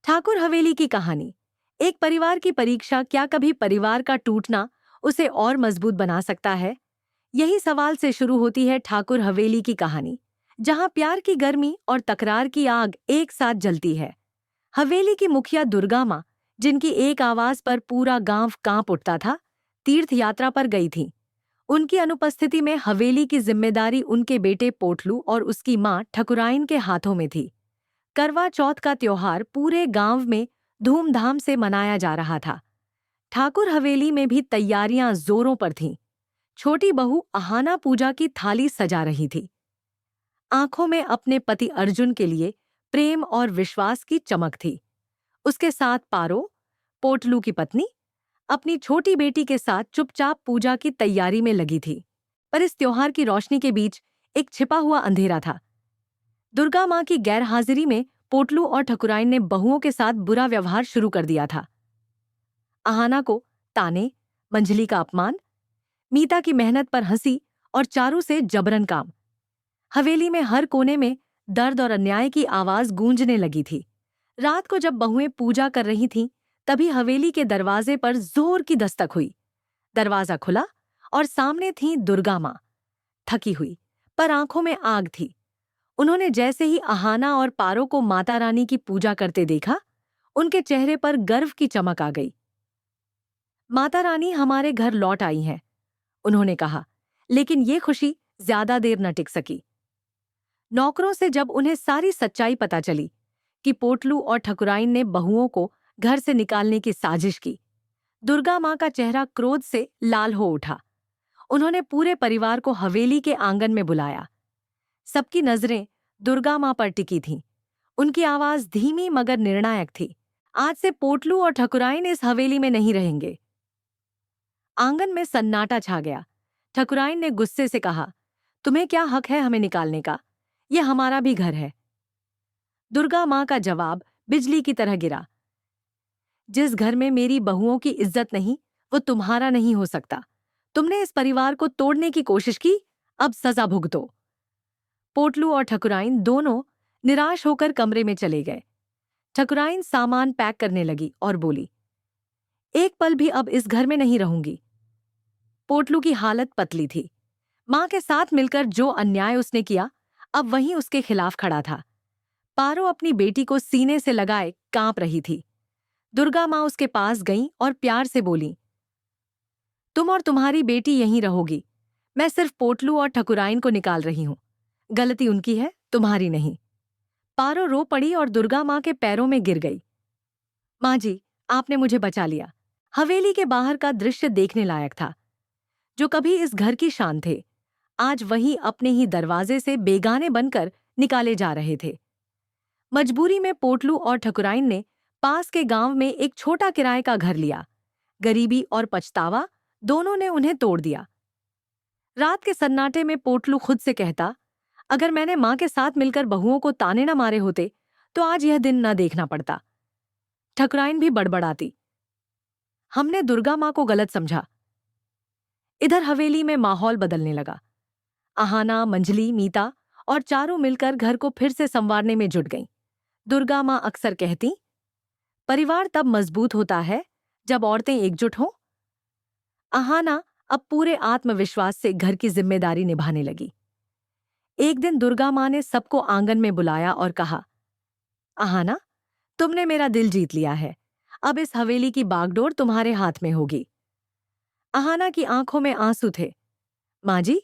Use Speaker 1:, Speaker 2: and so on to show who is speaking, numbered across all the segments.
Speaker 1: ठाकुर हवेली की कहानी। एक परिवार की परीक्षा। क्या कभी परिवार का टूटना उसे और मजबूत बना सकता है? यही सवाल से शुरू होती है ठाकुर हवेली की कहानी, जहां प्यार की गर्मी और तकरार की आग एक साथ जलती है। हवेली की मुखिया दुर्गा माँ, जिनकी एक आवाज पर पूरा गांव कांप उठता था, तीर्थ यात्रा पर गई थी। उनकी अनुपस्थिति में हवेली की जिम्मेदारी उनके बेटे पोटलू और उसकी माँ ठकुराइन के हाथों में थी। करवा चौथ का त्योहार पूरे गांव में धूमधाम से मनाया जा रहा था। ठाकुर हवेली में भी तैयारियां जोरों पर थीं। छोटी बहू अहाना पूजा की थाली सजा रही थी, आंखों में अपने पति अर्जुन के लिए प्रेम और विश्वास की चमक थी। उसके साथ पारो, पोटलू की पत्नी, अपनी छोटी बेटी के साथ चुपचाप पूजा की तैयारी में लगी थी। पर इस त्योहार की रोशनी के बीच एक छिपा हुआ अंधेरा था। दुर्गा माँ की गैरहाजिरी में पोटलू और ठकुराइन ने बहुओं के साथ बुरा व्यवहार शुरू कर दिया था। अहाना को ताने, मंजली का अपमान, मीता की मेहनत पर हंसी और चारू से जबरन काम। हवेली में हर कोने में दर्द और अन्याय की आवाज गूंजने लगी थी। रात को जब बहुएं पूजा कर रही थीं, तभी हवेली के दरवाजे पर जोर की दस्तक हुई। दरवाजा खुला और सामने थी दुर्गा माँ, थकी हुई पर आंखों में आग थी। उन्होंने जैसे ही अहाना और पारो को माता रानी की पूजा करते देखा, उनके चेहरे पर गर्व की चमक आ गई। माता रानी हमारे घर लौट आई हैं, उन्होंने कहा, लेकिन ये खुशी ज्यादा देर न टिक सकी। नौकरों से जब उन्हें सारी सच्चाई पता चली कि पोटलू और ठकुराइन ने बहुओं को घर से निकालने की साजिश की, दुर्गा माँ का चेहरा क्रोध से लाल हो उठा। उन्होंने पूरे परिवार को हवेली के आंगन में बुलाया। सबकी नजरें दुर्गा माँ पर टिकी थीं। उनकी आवाज धीमी मगर निर्णायक थी। आज से पोटलू और ठकुराइन इस हवेली में नहीं रहेंगे। आंगन में सन्नाटा छा गया। ठकुराइन ने गुस्से से कहा, तुम्हें क्या हक है हमें निकालने का? यह हमारा भी घर है। दुर्गा माँ का जवाब बिजली की तरह गिरा, जिस घर में मेरी बहुओं की इज्जत नहीं, वो तुम्हारा नहीं हो सकता। तुमने इस परिवार को तोड़ने की कोशिश की, अब सजा भुगतो। पोटलू और ठकुराइन दोनों निराश होकर कमरे में चले गए। ठकुराइन सामान पैक करने लगी और बोली, एक पल भी अब इस घर में नहीं रहूंगी। पोटलू की हालत पतली थी। मां के साथ मिलकर जो अन्याय उसने किया, अब वही उसके खिलाफ खड़ा था। पारो अपनी बेटी को सीने से लगाए कांप रही थी। दुर्गा माँ उसके पास गईं और प्यार से बोली, तुम और तुम्हारी बेटी यहीं रहोगी। मैं सिर्फ पोटलू और ठकुराइन को निकाल रही हूं। गलती उनकी है, तुम्हारी नहीं। पारो रो पड़ी और दुर्गा माँ के पैरों में गिर गई। माँ जी, आपने मुझे बचा लिया। हवेली के बाहर का दृश्य देखने लायक था। जो कभी इस घर की शान थे, आज वही अपने ही दरवाजे से बेगाने बनकर निकाले जा रहे थे। मजबूरी में पोटलू और ठकुराइन ने पास के गांव में एक छोटा किराए का घर लिया। गरीबी और पछतावा दोनों ने उन्हें तोड़ दिया। रात के सन्नाटे में पोटलू खुद से कहता, अगर मैंने माँ के साथ मिलकर बहुओं को ताने न मारे होते, तो आज यह दिन न देखना पड़ता। ठकुराइन भी बड़बड़ाती, हमने दुर्गा माँ को गलत समझा। इधर हवेली में माहौल बदलने लगा। अहाना, मंजली, मीता और चारू मिलकर घर को फिर से संवारने में जुट गईं। दुर्गा माँ अक्सर कहती, परिवार तब मजबूत होता है जब औरतें एकजुट हों। अहाना अब पूरे आत्मविश्वास से घर की जिम्मेदारी निभाने लगी। एक दिन दुर्गा माँ ने सबको आंगन में बुलाया और कहा, अहाना, तुमने मेरा दिल जीत लिया है। अब इस हवेली की बागडोर तुम्हारे हाथ में होगी। अहाना की आंखों में आंसू थे। माँ जी,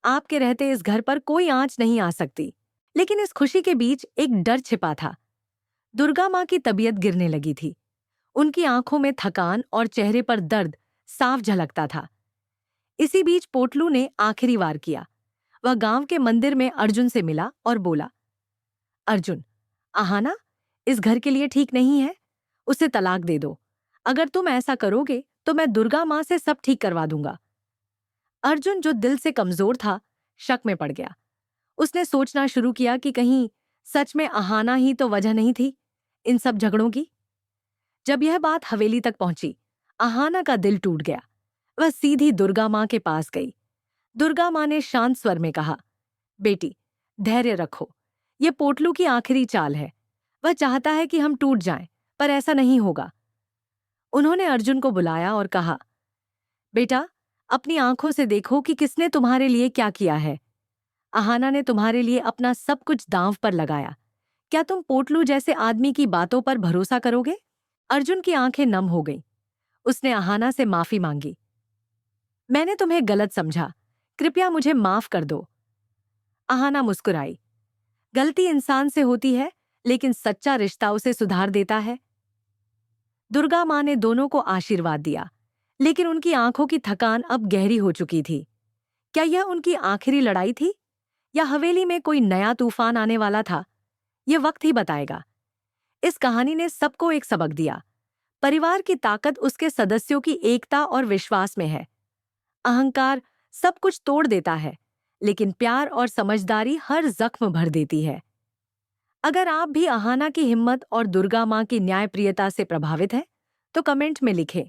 Speaker 1: आपके रहते इस घर पर कोई आंच नहीं आ सकती। लेकिन इस खुशी के बीच एक डर छिपा था। दुर्गा माँ की तबीयत गिरने लगी थी। उनकी आंखों में थकान और चेहरे पर दर्द साफ झलकता था। इसी बीच पोटलू ने आखिरी वार किया। वह गांव के मंदिर में अर्जुन से मिला और बोला, अर्जुन, अहाना इस घर के लिए ठीक नहीं है। उसे तलाक दे दो। अगर तुम ऐसा करोगे तो मैं दुर्गा माँ से सब ठीक करवा दूंगा। अर्जुन, जो दिल से कमजोर था, शक में पड़ गया। उसने सोचना शुरू किया कि कहीं सच में अहाना ही तो वजह नहीं थी इन सब झगड़ों की। जब यह बात हवेली तक पहुंची, अहाना का दिल टूट गया। वह सीधी दुर्गा माँ के पास गई। दुर्गा माँ ने शांत स्वर में कहा, बेटी, धैर्य रखो। ये पोटलू की आखिरी चाल है। वह चाहता है कि हम टूट जाएं, पर ऐसा नहीं होगा। उन्होंने अर्जुन को बुलाया और कहा, बेटा, अपनी आंखों से देखो कि किसने तुम्हारे लिए क्या किया है। अहाना ने तुम्हारे लिए अपना सब कुछ दांव पर लगाया। क्या तुम पोटलू जैसे आदमी की बातों पर भरोसा करोगे? अर्जुन की आंखें नम हो गईं। उसने अहाना से माफी मांगी। मैंने तुम्हें गलत समझा, कृपया मुझे माफ कर दो। अहाना मुस्कुराई। गलती इंसान से होती है, लेकिन सच्चा रिश्ता उसे सुधार देता है। दुर्गा माँ ने दोनों को आशीर्वाद दिया, लेकिन उनकी आंखों की थकान अब गहरी हो चुकी थी। क्या यह उनकी आखिरी लड़ाई थी, या हवेली में कोई नया तूफान आने वाला था? यह वक्त ही बताएगा। इस कहानी ने सबको एक सबक दिया। परिवार की ताकत उसके सदस्यों की एकता और विश्वास में है। अहंकार सब कुछ तोड़ देता है, लेकिन प्यार और समझदारी हर जख्म भर देती है। अगर आप भी अहाना की हिम्मत और दुर्गा माँ की न्यायप्रियता से प्रभावित हैं, तो कमेंट में लिखें।